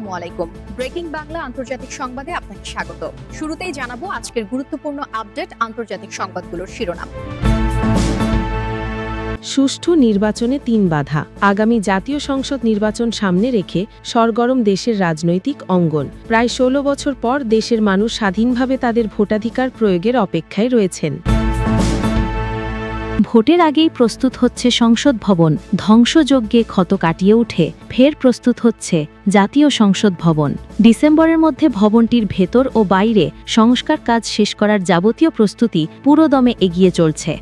আসসালামু আলাইকুম। ব্রেকিং বাংলা আন্তর্জাতিক সংবাদে আপনাকে স্বাগত। শুরুতেই জানাবো আজকের গুরুত্বপূর্ণ আপডেট আন্তর্জাতিক সংবাদগুলোর শিরোনাম। সুষ্ঠু নির্বাচনে ৩ বাধা। আগামী জাতীয় সংসদ নির্বাচন সামনে রেখে সরগরম দেশের রাজনৈতিক অঙ্গন। প্রায় ১৬ বছর পর দেশের মানুষ স্বাধীনভাবে তাদের ভোটাধিকার প্রয়োগের অপেক্ষায় রয়েছেন। ভোটের আগেই প্রস্তুত হচ্ছে সংসদ ভবন, ধ্বংসযজ্ঞে ক্ষত কাটিয়ে উঠে ফের প্রস্তুত হচ্ছে জাতীয় সংসদ ভবন। ডিসেম্বরের মধ্যে ভবনটির ভেতর ও বাইরে সংস্কার কাজ শেষ করার যাবতীয় প্রস্তুতি পুরোদমে এগিয়ে চলছে।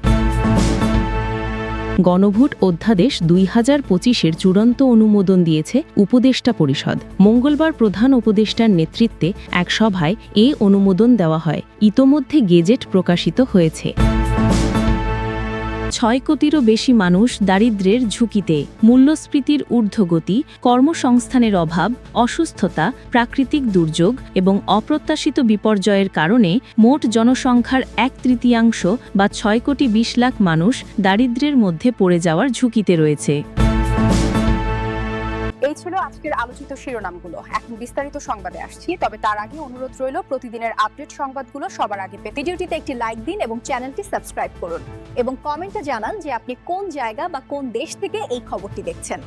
গণভোট অধ্যাদেশ ২০২৫-এর চূড়ান্ত অনুমোদন দিয়েছে উপদেষ্টা পরিষদ। মঙ্গলবার প্রধান উপদেষ্টার নেতৃত্বে এক সভায় এ অনুমোদন দেওয়া হয়। ইতোমধ্যে গেজেট প্রকাশিত হয়েছে। ৬ কোটিরও বেশি মানুষ দারিদ্র্যের ঝুঁকিতে। মূল্যস্ফীতির ঊর্ধ্বগতি, কর্মসংস্থানের অভাব, অসুস্থতা, প্রাকৃতিক দুর্যোগ এবং অপ্রত্যাশিত বিপর্যয়ের কারণে মোট জনসংখ্যার ১/৩ বা ৬ কোটি ২০ লাখ মানুষ দারিদ্র্যের মধ্যে পড়ে যাওয়ার ঝুঁকিতে রয়েছে। এই ছিল আজকের আলোচিত শিরোনামগুলো। এখন বিস্তারিত সংবাদে আসছি, তবে তার আগে অনুরোধ রইল প্রতিদিনের আপডেট সংবাদগুলো সবার আগে পেতে ভিডিওটিতে একটি লাইক দিন এবং চ্যানেলটি সাবস্ক্রাইব করুন এবং কমেন্টে জানান যে আপনি কোন জায়গা বা কোন দেশ থেকে এই খবরটি দেখছেন।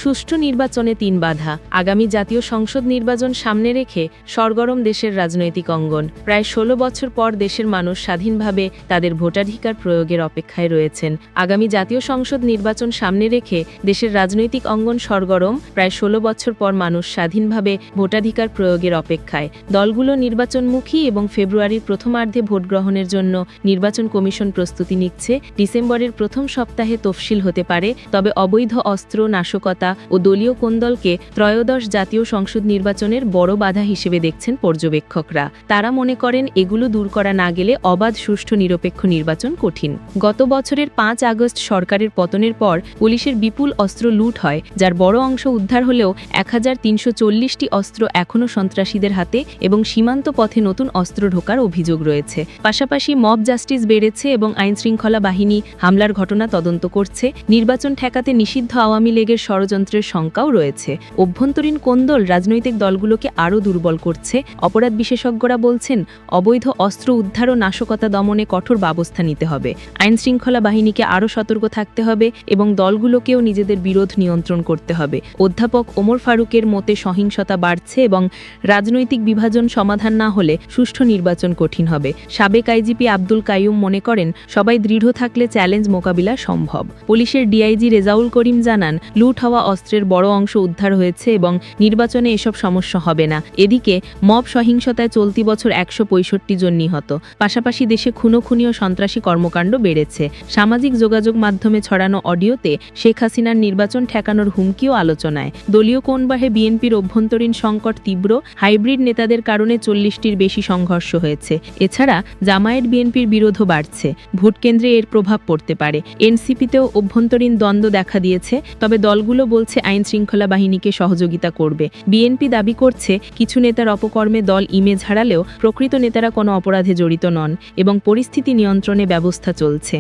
সুষ্ঠু নির্বাচনে ৩ বাধা। আগামী জাতীয় সংসদ নির্বাচন সামনে রেখে সরগরম দেশের রাজনৈতিক অঙ্গন। প্রায় ১৬ বছর পর দেশের মানুষ স্বাধীনভাবে তাদের ভোটাধিকার প্রয়োগের অপেক্ষায় রয়েছেন। আগামী জাতীয় সংসদ নির্বাচন সামনে রেখে দেশের রাজনৈতিক অঙ্গন সরগরম। প্রায় ১৬ বছর পর মানুষ স্বাধীনভাবে ভোটাধিকার প্রয়োগের অপেক্ষায়। দলগুলো নির্বাচনমুখী এবং ফেব্রুয়ারির প্রথমার্ধে ভোট গ্রহণের জন্য নির্বাচন কমিশন প্রস্তুতি নিচ্ছে। ডিসেম্বরের প্রথম সপ্তাহে তফসিল হতে পারে, তবে অবৈধ অস্ত্র, নাশকতা ও দলীয় কোন্দলকে ত্রয়োদশ জাতীয় সংসদ নির্বাচনের বড় বাধা হিসেবে দেখছেন পর্যবেক্ষকরা। তারা মনে করেন এগুলো দূর করা না গেলে অবাধ, সুষ্ঠু, নিরপেক্ষ নির্বাচন কঠিন। গত বছরের ৫ আগস্ট সরকারের পতনের পর পুলিশের বিপুল অস্ত্র লুট হয়, যার বড় অংশ উদ্ধার হলেও ১৩৪০টি অস্ত্র এখনও সন্ত্রাসীদের হাতে এবং সীমান্ত পথে নতুন অস্ত্র ঢোকার অভিযোগ রয়েছে। পাশাপাশি মব জাস্টিস বেড়েছে এবং আইনশৃঙ্খলা বাহিনী হামলার ঘটনা তদন্ত করছে। নির্বাচন ঠেকাতে নিষিদ্ধ আওয়ামী লীগের ষড়যন্ত্রের শঙ্কাও রয়েছে। অভ্যন্তরীণ কোন্দল রাজনৈতিক দলগুলোকে আরও দুর্বল করছে। অপরাধ বিশেষজ্ঞরা বলছেন, অবৈধ অস্ত্র উদ্ধার ও নাশকতা দমনে কঠোর ব্যবস্থা নিতে হবে। আইনশৃঙ্খলা বাহিনীকে আরও সতর্ক থাকতে হবে এবং দলগুলোকেও নিজেদের বিরোধ নিয়ন্ত্রণ করতে হবে। অধ্যাপক ওমর ফারুকের মতে সহিংসতা বাড়ছে এবং রাজনৈতিক বিভাজন সমাধান না হলে সুষ্ঠু নির্বাচন কঠিন হবে। সাবেক আইজিপি আব্দুল কাইয়ুম মনে করেন, সবাই দৃঢ় থাকলে চ্যালেঞ্জ মোকাবিলা সম্ভব। পুলিশের ডিআইজি রেজাউল করিম জানান, লুট হওয়া অস্ত্রের বড় অংশ উদ্ধার হয়েছে এবং নির্বাচনে এসব সমস্যা হবে না। এদিকে মব সহিংসতায় চলতি বছর ১৬৫ জন নিহত। পাশাপাশি দেশে খুনোখুনি ও সন্ত্রাসী কর্মকাণ্ড বেড়েছে। সামাজিক যোগাযোগ মাধ্যমে ছড়ানো অডিওতে শেখ হাসিনার নির্বাচন ঠেকানোর হুমকিও আলোচনায়। দলীয় কোণবাহে বিএনপির অভ্যন্তরীণ সংকট তীব্র। হাইব্রিড নেতাদের কারণে ৪০টির বেশি সংঘর্ষ হয়েছে। এছাড়া জামায়াত বিএনপির বিরোধও বাড়ছে। ভোটকেন্দ্রে এর প্রভাব পড়তে পারে। এনসিপিতেও অভ্যন্তরীণ দ্বন্দ্ব দেখা দিয়েছে, তবে দলগুলো বলছে আইন শৃঙ্খলা বাহিনীকে সহযোগিতা করবে। বিএনপি দাবি করছে, কিছু নেতার অপকর্মে দল ইমেজ হারালেও প্রকৃত নেতারা কোনো অপরাধে জড়িত নন এবং পরিস্থিতি নিয়ন্ত্রণে ব্যবস্থা চলছে।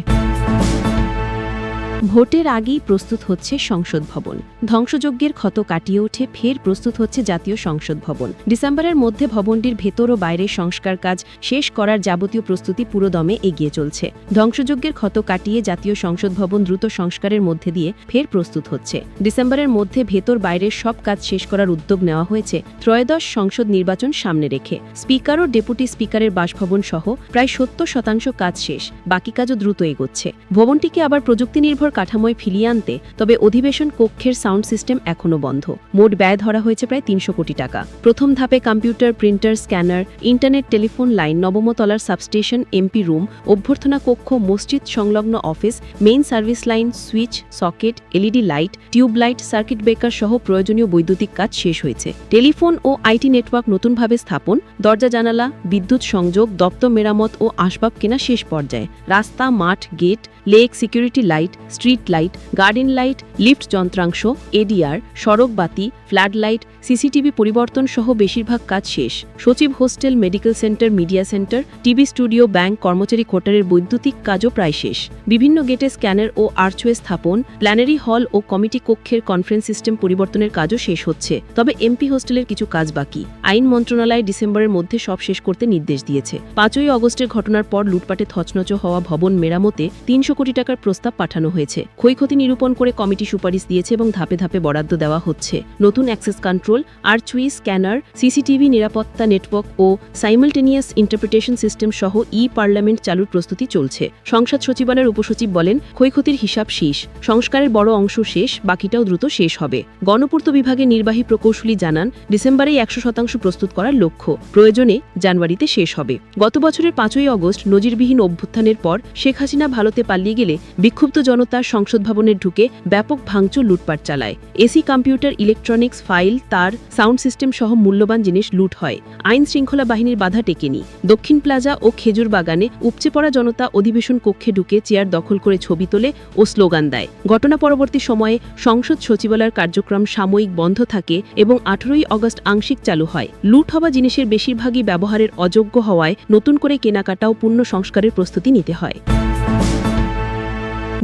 ভোটের আগেই প্রস্তুত হচ্ছে সংসদ ভবন। ধ্বংসযজ্ঞের ক্ষত কাটিয়ে উঠে ফের প্রস্তুত হচ্ছে জাতীয় সংসদ ভবন। ডিসেম্বরের মধ্যে ভবনটির ভেতর ও বাইরের সংস্কার কাজ শেষ করার যাবতীয় প্রস্তুতি পুরোদমে এগিয়ে চলছে। ধ্বংসযজ্ঞের ক্ষত কাটিয়ে জাতীয় সংসদ ভবন দ্রুত সংস্কারের মধ্যে দিয়ে ফের প্রস্তুত হচ্ছে। ডিসেম্বরের মধ্যে ভেতর বাইরের সব কাজ শেষ করার উদ্যোগ নেওয়া হয়েছে ত্রয়োদশ সংসদ নির্বাচন সামনে রেখে। স্পিকার ও ডেপুটি স্পিকারের বাসভবন সহ প্রায় ৭০% কাজ শেষ, বাকি কাজও দ্রুত এগোচ্ছে। ভবনটিকে আবার প্রযুক্তি নির্ভর কাঠামোয় ফিরিয়ে আনতে তবে অধিবেশন কক্ষের সাউন্ড সিস্টেম এখনও বন্ধ। মোট ব্যয় ধরা হয়েছে প্রায় ৩০০ কোটি টাকা। প্রথম ধাপে computer, printer, scanner, internet, telephone line, নবমতলার সাবস্টেশন, এমপি রুম, অভ্যর্থনা কক্ষ, মসজিদ সংলগ্ন office, main service line, switch, socket, LED light, tube light, circuit breaker সহ প্রয়োজনীয় বৈদ্যুতিক কাজ শেষ হয়েছে। টেলিফোন ও আইটি নেটওয়ার্ক নতুনভাবে স্থাপন, দরজা জানালা, বিদ্যুৎ সংযোগ, দপ্তর মেরামত ও আসবাব কেনা শেষ পর্যায়ে। রাস্তা, মাঠ, gate, lake, security light, street light, garden light, lift যন্ত্রাংশ, এডিআর, সড়ক বাতি, ফ্লাড লাইট, সিসিটিভি পরিবর্তন সহ বেশিরভাগ কাজ শেষ। সচিব hostel, medical centre, media centre, TV studio, bank, কর্মচারী কোয়ার্টারের বৈদ্যুতিক কাজও প্রায় শেষ। বিভিন্ন গেটে স্ক্যানার ও আর্চওয়ে স্থাপন, প্ল্যানারি হল ও কমিটি কক্ষের কনফারেন্স সিস্টেম পরিবর্তনের কাজও শেষ হচ্ছে। তবে এমপি হোস্টেলের কিছু কাজ বাকি। আইন মন্ত্রণালয় ডিসেম্বরের মধ্যে সব শেষ করতে নির্দেশ দিয়েছে। 5ই অগস্টের ঘটনার পর লুটপাটে থচনচ হওয়া ভবন মেরামতে 300 কোটি টাকার প্রস্তাব পাঠানো হয়েছে। ক্ষয়ক্ষতি নিরূপণ করে কমিটি সুপারিশ দিয়েছে এবং ধাপে ধাপে বরাদ্দ দেওয়া হচ্ছে। নতুন access control, archway, scanner, CCTV, নিরাপত্তা নেটওয়ার্ক ও সাইমালটেনিয়াস ইন্টারপ্রিটেশন সিস্টেম সহ পার্লামেন্ট চালুর প্রস্তুতি চলছে। সংসদ সচিবালয়ের উপসচিব বলেন, ক্ষয়ক্ষতির হিসাব শেষ, সংস্কারের বড় অংশ শেষ, বাকিটাও দ্রুত শেষ হবে। গণপূর্ত বিভাগের নির্বাহী প্রকৌশলী জানান, ডিসেম্বরেই 100% প্রস্তুত করার লক্ষ্য, প্রয়োজনে জানুয়ারিতে শেষ হবে। গত বছরের 5ই অগস্ট নজিরবিহীন অভ্যুত্থানের পর শেখ হাসিনা ভারতে পালিয়ে গেলে বিক্ষুব্ধ জনতা সংসদ ভবনে ঢুকে ব্যাপক ভাঙচুর, লুটপাট চালায়। এসি, কম্পিউটার, ইলেকট্রনিক্স, ফাইল, তার, সাউন্ড সিস্টেম সহ মূল্যবান জিনিস লুট হয়। আইন শৃঙ্খলা বাহিনীর বাধা টেকেনি। দক্ষিণ প্লাজা ও খেজুর বাগানে উপচে পড়া জনতা অধিবেশন কক্ষে ঢুকে চেয়ার দখল করে ছবি তোলে ও স্লোগান দেয়। ঘটনা পরবর্তী সময়ে সংসদ সচিবালয়ের কার্যক্রম সাময়িক বন্ধ থাকে এবং 18ই অগস্ট আংশিক চালু হয়। লুট হওয়া জিনিসের বেশিরভাগই ব্যবহারের অযোগ্য হওয়ায় নতুন করে কেনাকাটা ও পূর্ণ সংস্কারের প্রস্তুতি নিতে হয়।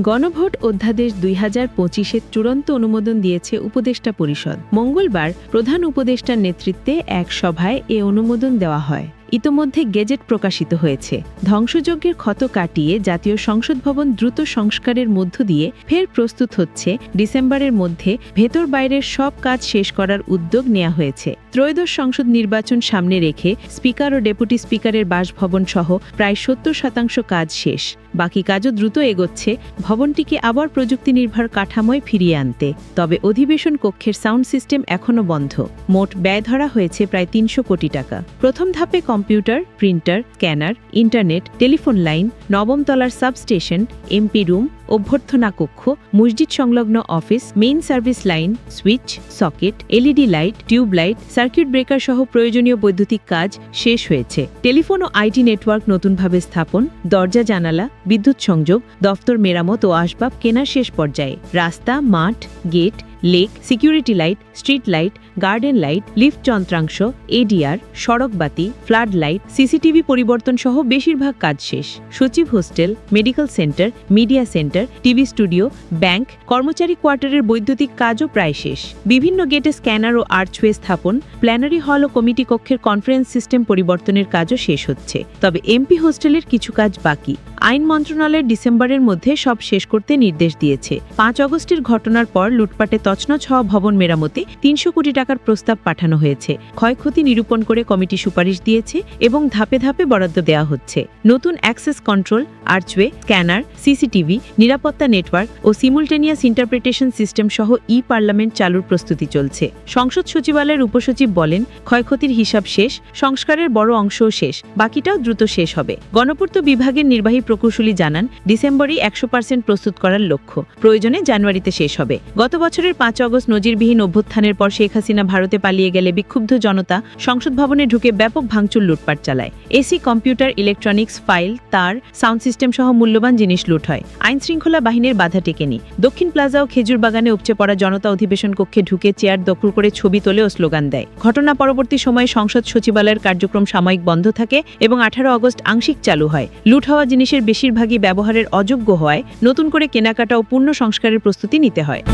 গণভোট অধ্যাদেশ 2025-এর চূড়ান্ত অনুমোদন দিয়েছে উপদেষ্টা পরিষদ। মঙ্গলবার প্রধান উপদেষ্টার নেতৃত্বে এক সভায় এ অনুমোদন দেওয়া হয়। ইতোমধ্যে গেজেট প্রকাশিত হয়েছে। ধ্বংসযজ্ঞের ক্ষত কাটিয়ে জাতীয় সংসদ ভবন দ্রুত সংস্কারের মধ্য দিয়ে ফের প্রস্তুত হচ্ছে। ডিসেম্বরের মধ্যে ভেতর বাইরের সব কাজ শেষ করার উদ্যোগ নেওয়া হয়েছে। ত্রয়োদশ সংসদ নির্বাচন সামনে রেখে স্পিকার ও ডেপুটি স্পিকারের বাসভবন সহ প্রায় 70% কাজ শেষ। বাকি কাজও দ্রুত এগোচ্ছে ভবনটিকে আবার প্রযুক্তি নির্ভর কাঠামোয় ফিরিয়ে আনতে। তবে অধিবেশন কক্ষের সাউন্ড সিস্টেম এখনও বন্ধ। মোট ব্যয় ধরা হয়েছে প্রায় 300 কোটি টাকা। প্রথম ধাপে computer, printer, scanner, internet, telephone line, নবম তলার সাবস্টেশন, এমপি রুম, অভ্যর্থনা কক্ষ, মসজিদ সংলগ্ন office, main service line, switch, socket, LED light, tube light, circuit breaker সহ প্রয়োজনীয় বৈদ্যুতিক কাজ শেষ হয়েছে। টেলিফোন ও আইটি নেটওয়ার্ক নতুনভাবে স্থাপন, দরজা জানালা, বিদ্যুৎ সংযোগ, দফতর মেরামত ও আসবাব কেনা শেষ পর্যায়ে। রাস্তা, মাঠ, gate, lake, security light, street light, garden light, lift যন্ত্রাংশ, এডিআর, সড়ক বাতি, ফ্লাড লাইট, সিসিটিভি পরিবর্তন সহ বেশিরভাগ কাজ শেষ। সচিব hostel, medical centre, media centre, TV studio, bank, কর্মচারী কোয়ার্টারের বৈদ্যুতিক কাজও প্রায় শেষ। বিভিন্ন গেটে স্ক্যানার ও আর্চওয়ে স্থাপন, প্ল্যানারি হল ও কমিটি কক্ষের কনফারেন্স সিস্টেম পরিবর্তনের কাজও শেষ হচ্ছে। তবে এমপি হোস্টেলের কিছু কাজ বাকি। আইন মন্ত্রণালয়ের ডিসেম্বরের মধ্যে সব শেষ করতে নির্দেশ দিয়েছে। 5 অগস্টের ঘটনার পর লুটপাটে তছনছ হওয়া ভবন মেরামতে 300 কোটি টাকার প্রস্তাব পাঠানো হয়েছে। ক্ষয়ক্ষতি নিরূপণ করে কমিটি সুপারিশ দিয়েছে এবং ধাপে ধাপে বরাদ্দ দেওয়া হচ্ছে। নতুন access control, archway, scanner, CCTV, নিরাপত্তা নেটওয়ার্ক ও সিমুলটেনিয়াস ইন্টারপ্রিটেশন সিস্টেম সহ পার্লামেন্ট চালুর প্রস্তুতি চলছে। সংসদ সচিবালয়ের উপসচিব বলেন, ক্ষয়ক্ষতির হিসাব শেষ, সংস্কারের বড় অংশও শেষ, বাকিটাও দ্রুত শেষ হবে। গণপূর্ত বিভাগের নির্বাহী প্রকৌশলী জানান, ডিসেম্বরেই 100% প্রস্তুত করার লক্ষ্য, প্রয়োজনে জানুয়ারিতে শেষ হবে। গত বছরের 5 অগস্ট নজিরবিহীন অভ্যুত্থানের পর শেখ হাসিনা ভারতে পালিয়ে গেলে বিক্ষুব্ধ জনতা সংসদ ভবনে ঢুকে ব্যাপক ভাঙচুর, লুটপাট চালায়। এসি, কম্পিউটার, ইলেকট্রনিক্স, ফাইল, তার, সাউন্ড সিস্টেম সহ মূল্যবান জিনিস লুট হয়। আইন শৃঙ্খলা বাহিনীর বাধা টেকেনি। দক্ষিণ প্লাজা ও খেজুর বাগানে উপচে পড়া জনতা অধিবেশন কক্ষে ঢুকে চেয়ার দখল করে ছবি তোলে ও স্লোগান দেয়। ঘটনা পরবর্তী সময়ে সংসদ সচিবালয়ের কার্যক্রম সাময়িক বন্ধ থাকে এবং 18 অগস্ট আংশিক চালু হয়। লুট হওয়া জিনিসের বেশিরভাগই ব্যবহারের অযোগ্য হওয়ায় নতুন করে কেনাকাটা ও পূর্ণ সংস্কারের প্রস্তুতি নিতে হয়।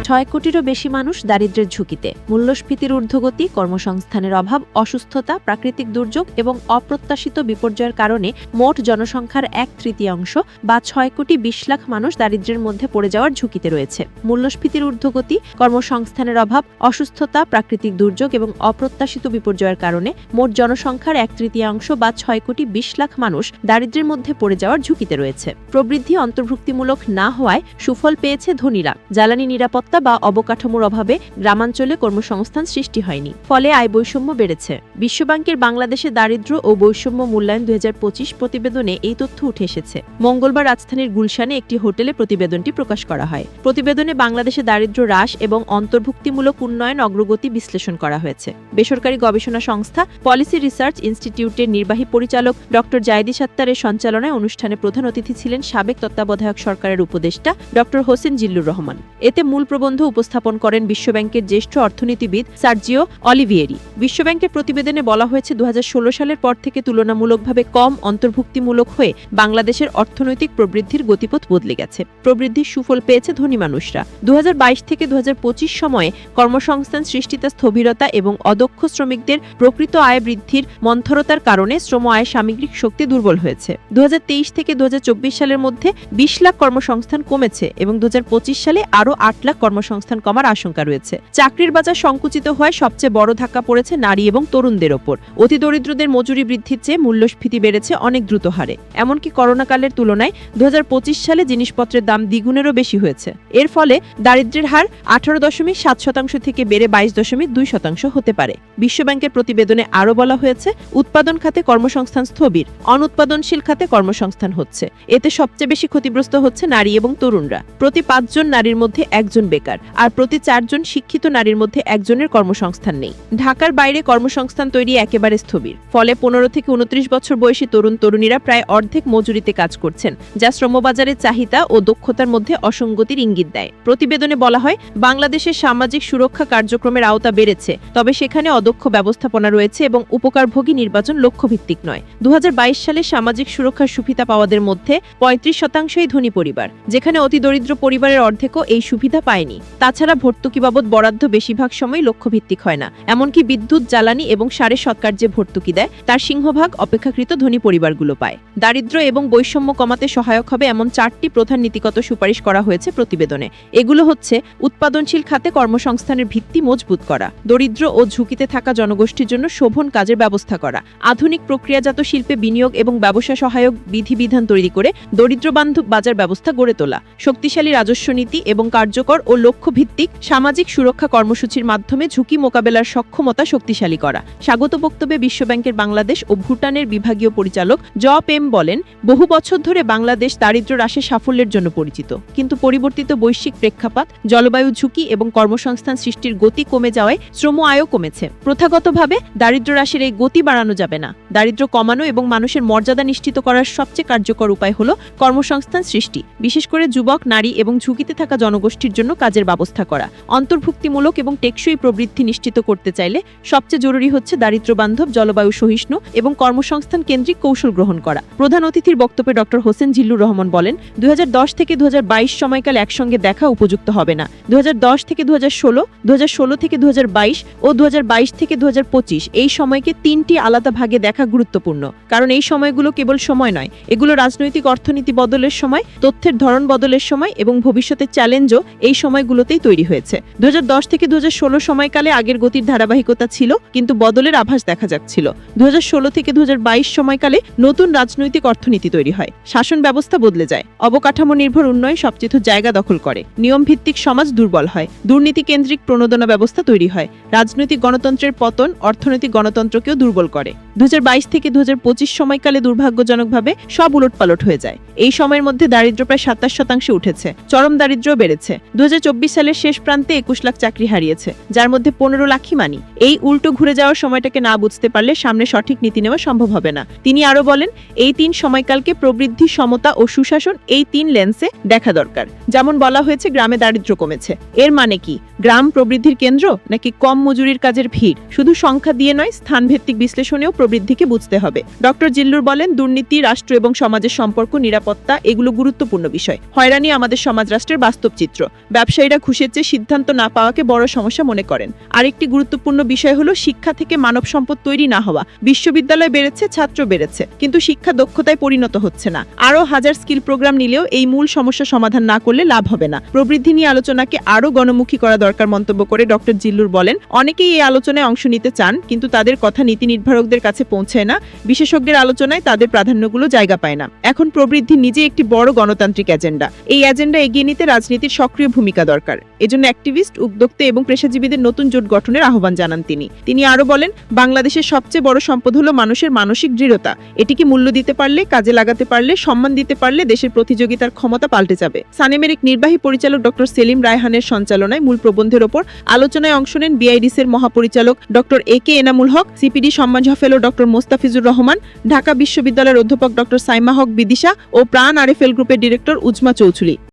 6 কোটিরও বেশি মানুষ দারিদ্র্যের ঝুঁকিতে। মূল্যস্ফীতির ঊর্ধ্বগতি, কর্মসংস্থানের অভাব, অসুস্থতা, প্রাকৃতিক দুর্যোগ এবং অপ্রত্যাশিত বিপর্যয়ের কারণে মোট জনসংখ্যার 1/3 বা 6 কোটি 20 লাখ মানুষ দারিদ্র্যের মধ্যে পড়ে যাওয়ার ঝুঁকিতে রয়েছে। মূল্যস্ফীতির ঊর্ধ্বগতি, কর্মসংস্থানের অভাব, অসুস্থতা, প্রাকৃতিক দুর্যোগ এবং অপ্রত্যাশিত বিপর্যয়ের কারণে মোট জনসংখ্যার 1/3 বা 6 কোটি 20 লাখ মানুষ দারিদ্র্যের মধ্যে পড়ে যাওয়ার ঝুঁকিতে রয়েছে। প্রবৃদ্ধি অন্তর্ভুক্তিমূলক না হওয়ায় সুফল পেয়েছে ধনীরা। জ্বালানি নিরাপত্তা নিরাপত্তা বা অবকাঠামোর অভাবে গ্রামাঞ্চলে কর্মসংস্থান সৃষ্টি হয়নি, ফলে আয় বৈষম্য বেড়েছে। বিশ্বব্যাংকের বাংলাদেশে দারিদ্র্য ও বৈষম্য মূল্যায়ন 2025 প্রতিবেদনে এই তথ্য উঠে এসেছে। মঙ্গলবার রাজধানীর গুলশানে একটি হোটেলে প্রতিবেদনটি প্রকাশ করা হয়। প্রতিবেদনে বাংলাদেশে দারিদ্র্য হ্রাস এবং অন্তর্ভুক্তিমূলক উন্নয়ন অগ্রগতি বিশ্লেষণ করা হয়েছে। বেসরকারি গবেষণা সংস্থা পলিসি রিসার্চ ইনস্টিটিউটের নির্বাহী পরিচালক ডক্টর জায়েদি সাত্তারের সঞ্চালনায় অনুষ্ঠানে প্রধান অতিথি ছিলেন সাবেক তত্ত্বাবধায়ক সরকারের উপদেষ্টা ডক্টর হোসেন জিল্লুর রহমান। এতে মূল প্রবন্ধ উপস্থাপন করেন বিশ্বব্যাংকের জ্যেষ্ঠ অর্থনীতিবিদ সার্জিও অলিভিয়েরি। বিশ্বব্যাংকের প্রতিবেদনে বলা হয়েছে 2016 সালের পর থেকে তুলনামূলকভাবে কম অন্তর্ভুক্তিমূলক হয়ে বাংলাদেশের অর্থনৈতিক প্রবৃদ্ধির গতিপথ বদলে গেছে। প্রবৃদ্ধির সুফল পেয়েছে ধনী মানুষরা। 2022 থেকে 2025 সময়ে কর্মসংস্থান সৃষ্টিতে স্থবিরতা এবং অদক্ষ শ্রমিকদের প্রকৃত আয় বৃদ্ধির মন্থরতার কারণে শ্রম আয়ের সামগ্রিক শক্তি দুর্বল হয়েছে। 2023 থেকে 2024 সালের মধ্যে 20 লাখ কর্মসংস্থান কমেছে এবং 2025 সালে আরও 8 লাখ কর্মসংস্থান কমার আশঙ্কা রয়েছে। চাকরির বাজার সংকুচিত হওয়ায় সবচেয়ে বড় ধাক্কা পড়েছে নারী এবং তরুণদের ওপর। অতি দরিদ্রদের মজুরি বৃদ্ধির চেয়ে মূল্যস্ফীতি বেড়েছে অনেক দ্রুত হারে। এমনকি করোনাকালের তুলনায় 2025 সালে জিনিসপত্রের দাম দ্বিগুণেরও বেশি হয়েছে। এর ফলে দারিদ্র্যের হার 18.7% থেকে বেড়ে 22.2% হতে পারে। বিশ্বব্যাংকের প্রতিবেদনে আরও বলা হয়েছে, উৎপাদন খাতে কর্মসংস্থান স্থবির, অনুৎপাদনশীল খাতে কর্মসংস্থান হচ্ছে। এতে সবচেয়ে বেশি ক্ষতিগ্রস্ত হচ্ছে নারী এবং তরুণরা। প্রতি 5 জন নারীর মধ্যে 1 জন বেকার, আর প্রতি 4 জন শিক্ষিত নারীর মধ্যে 1 জনের কর্মসংস্থান নেই। ঢাকার বাইরে কর্মসংস্থান তৈরি একেবারে স্থবির। ফলে 15 থেকে 29 বছর বয়সী তরুণ তরুণীরা প্রায় অর্ধেক মজুরিতে কাজ করছেন, যা শ্রমবাজারের চাহিদা ও দক্ষতার মধ্যে অসঙ্গতির ইঙ্গিত দেয়। প্রতিবেদনে বলা হয়, বাংলাদেশের সামাজিক সুরক্ষা কার্যক্রমের আওতা বেড়েছে, তবে সেখানে অদক্ষ ব্যবস্থাপনা রয়েছে এবং উপকারভোগী নির্বাচন লক্ষ্যভিত্তিক নয়। 2022 সালে সামাজিক সুরক্ষার সুবিধা পাওয়াদের মধ্যে 35%ই ধনী পরিবার, যেখানে অতি দরিদ্র পরিবারের অর্ধেকও এই সুবিধা পায়নি। তাছাড়া ভর্তুকি বাবদ বরাদ্দ বেশিরভাগ সময় লক্ষ্যভিত্তিক হয় না। এমনকি বিদ্যুৎ, জ্বালানি এবং সারে সরকার যে ভর্তুকি দেয় তার সিংহভাগ অপেক্ষাকৃত ধনী পরিবারগুলো পায়। দারিদ্র্য এবং বৈষম্য কমাতে সহায়ক হবে এমন 4টি প্রধান নীতিগত সুপারিশ করা হয়েছে প্রতিবেদনে। এগুলো হচ্ছে: উৎপাদনশীল খাতে কর্মসংস্থানের ভিত্তি মজবুত করা, দরিদ্র ও ঝুঁকিতে থাকা জনগোষ্ঠীর জন্য শোভন কাজের ব্যবস্থা করা, আধুনিক প্রক্রিয়াজাত শিল্পে বিনিয়োগ এবং ব্যবসা সহায়ক বিধিবিধান তৈরি করে দরিদ্রবান্ধব বাজার ব্যবস্থা গড়ে তোলা, শক্তিশালী রাজস্ব নীতি এবং কার্যকর ও লক্ষ্যভিত্তিক সামাজিক সুরক্ষা কর্মসূচির মাধ্যমে ঝুঁকি মোকাবেলার সক্ষমতা শক্তিশালী করা। স্বাগত বক্তব্যে বিশ্বব্যাংকের বাংলাদেশ ও ভুটানের বিভাগীয় পরিচালক জপেম বলেন, বহু বছর ধরে বাংলাদেশ দারিদ্র্য হ্রাসে সাফল্যের জন্য পরিচিত, কিন্তু পরিবর্তিত বৈশ্বিক প্রেক্ষাপট, জলবায়ু ঝুঁকি এবং কর্মসংস্থান সৃষ্টির গতি কমে যাওয়ায় শ্রম আয়ও কমেছে। প্রথাগতভাবে দারিদ্র্য হ্রাসের এই গতি বাড়ানো যাবে না। দারিদ্র্য কমানো এবং মানুষের মর্যাদা নিশ্চিত করার সবচেয়ে কার্যকর উপায় হল কর্মসংস্থান সৃষ্টি, বিশেষ করে যুবক, নারী এবং ঝুঁকিতে থাকা জনগোষ্ঠীর জন্য কাজের ব্যবস্থা করা। অন্তর্ভুক্তিমূলক এবং টেকসই প্রবৃদ্ধি নিশ্চিত করতে চাইলে সবচেয়ে জরুরি হচ্ছে দারিদ্র্য বান্ধব, জলবায়ু সহিষ্ণু এবং কর্মসংস্থান কেন্দ্রিক কৌশল গ্রহণ করা। প্রধান অতিথির বক্তব্যে ডক্টর হোসেন জিল্লুর রহমান বলেন, 2010 থেকে 2022 সময়কাল একসঙ্গে দেখা উপযুক্ত হবে না। 2010 থেকে 2016, 2016 থেকে 2022 ও 2022 থেকে 2025 এই সময়কে 3টি আলাদা ভাগে দেখা গুরুত্বপূর্ণ, কারণ এই সময়গুলো কেবল সময় নয়, এগুলো রাজনৈতিক অর্থনীতি বদলের সময়, তথ্যের ধরন বদলের সময় এবং ভবিষ্যতের চ্যালেঞ্জও এই সময়গুলোতেই তৈরি হয়েছে। 2010 থেকে 2016 সময়কালে আগের গতির ধারাবাহিকতা ছিল, কিন্তু বদলের আভাস দেখা যাচ্ছিল। 2016 থেকে 2022 সময়কালে নতুন রাজনৈতিক অর্থনীতি তৈরি হয়, শাসন ব্যবস্থা বদলে যায়, অবকাঠামো নির্ভর উন্নয়ন সবচেয়ে জায়গা দখল করে, নিয়ম ভিত্তিক সমাজ দুর্বল হয়, দুর্নীতি কেন্দ্রিক প্রণোদনা ব্যবস্থা তৈরি হয়, রাজনৈতিক গণতন্ত্রের পতন অর্থনৈতিক গণতন্ত্রকেও দুর্বল করে। 2022 থেকে 2025 সময়কালে দুর্ভাগ্যজনকভাবে সব উলটপালট হয়ে যায়। এই সময়ের মধ্যে দারিদ্র্য প্রায় 27% উঠেছে, চরম দারিদ্র্য বেড়েছে। 2024 সালের শেষ প্রান্তে 21 লাখ চাকরি হারিয়েছে, যার মধ্যে 15 লাখই মানি। এই উল্টো ঘুরে যাওয়ার সময়টাকে না বুঝতে পারলে সামনে সঠিক নীতি নেওয়া সম্ভব হবে না। তিনি আরো বলেন, এই 3 সময়কালকে প্রবৃদ্ধি, সমতা ও সুশাসন এই 3 লেন্সে দেখা দরকার। যেমন বলা হয়েছে, গ্রামে দারিদ্র্য কমেছে, এর মানে কি গ্রাম প্রবৃদ্ধির কেন্দ্র নাকি কম মজুরির কাজের ভিড়? শুধু সংখ্যা দিয়ে নয়, স্থানভিত্তিক বিশ্লেষণেও প্রবৃদ্ধিকে বুঝতে হবে। ডক্টর জিল্লুর বলেন, দুর্নীতি, রাষ্ট্র এবং সমাজের সম্পর্ক, নিরাপত্তা এগুলো গুরুত্বপূর্ণ বিষয়। হয়রানি আমাদের সমাজ রাষ্ট্রের বাস্তব চিত্র। ব্যবসায়ীরা ঘুষের চেয়ে সিদ্ধান্ত না পাওয়াকে বড় সমস্যা মনে করেন। আরেকটি গুরুত্বপূর্ণ বিষয় হলো শিক্ষা থেকে মানব সম্পদ তৈরি না হওয়া। বিশ্ববিদ্যালয় বেড়েছে, ছাত্র বেড়েছে, কিন্তু শিক্ষা দক্ষতায় পরিণত হচ্ছে না। আরও হাজার স্কিল প্রোগ্রাম নিলেও এই মূল সমস্যা সমাধান না করলে লাভ হবে না। প্রবৃদ্ধি নিয়ে আলোচনাকে আরও গণমুখী করা দরকার মন্তব্য করে ডক্টর জিল্লুর বলেন, অনেকেই এই আলোচনায় অংশ নিতে চান, কিন্তু তাদের কথা নীতি নির্ধারকদের কাছে পৌঁছে পৌঁছায় না, বিশেষজ্ঞের আলোচনায় তাদের প্রাধান্যগুলো জায়গা পায় না। এখন প্রবৃদ্ধি নিজে একটি বড় গণতান্ত্রিক এজেন্ডা। এই এজেন্ডা এগিয়ে নিতে রাজনীতির সক্রিয় ভূমিকা দরকার। এজন্য অ্যাক্টিভিস্ট, উদ্যোক্তা এবং পেশাজীবীদের নতুন জোট গঠনের আহ্বান জানান তিনি আরো বলেন, বাংলাদেশের সবচেয়ে বড় সম্পদ হলো মানুষের মানসিক দৃঢ়তা। এটিকে মূল্য দিতে পারলে, কাজে লাগাতে পারলে, সম্মান দিতে পারলে দেশের প্রতিযোগিতার ক্ষমতা পাল্টে যাবে। সানেমের নির্বাহী পরিচালক ডক্টর সেলিম রায়হানের সঞ্চালনায় মূল প্রবন্ধের ওপর আলোচনায় অংশ নেন বিআইডিসির মহাপরিচালক doctor A K Enamul Haque, CPD সম্মানসহ ফেলো ডক্টর মোস্তাফিজুর রহমান, ঢাকা বিশ্ববিদ্যালয়ের অধ্যাপক ডক্টর সাইমা হক বিদিশা ও প্রাণ আরএফএল গ্রুপের ডিরেক্টর উজমা চৌধুরী।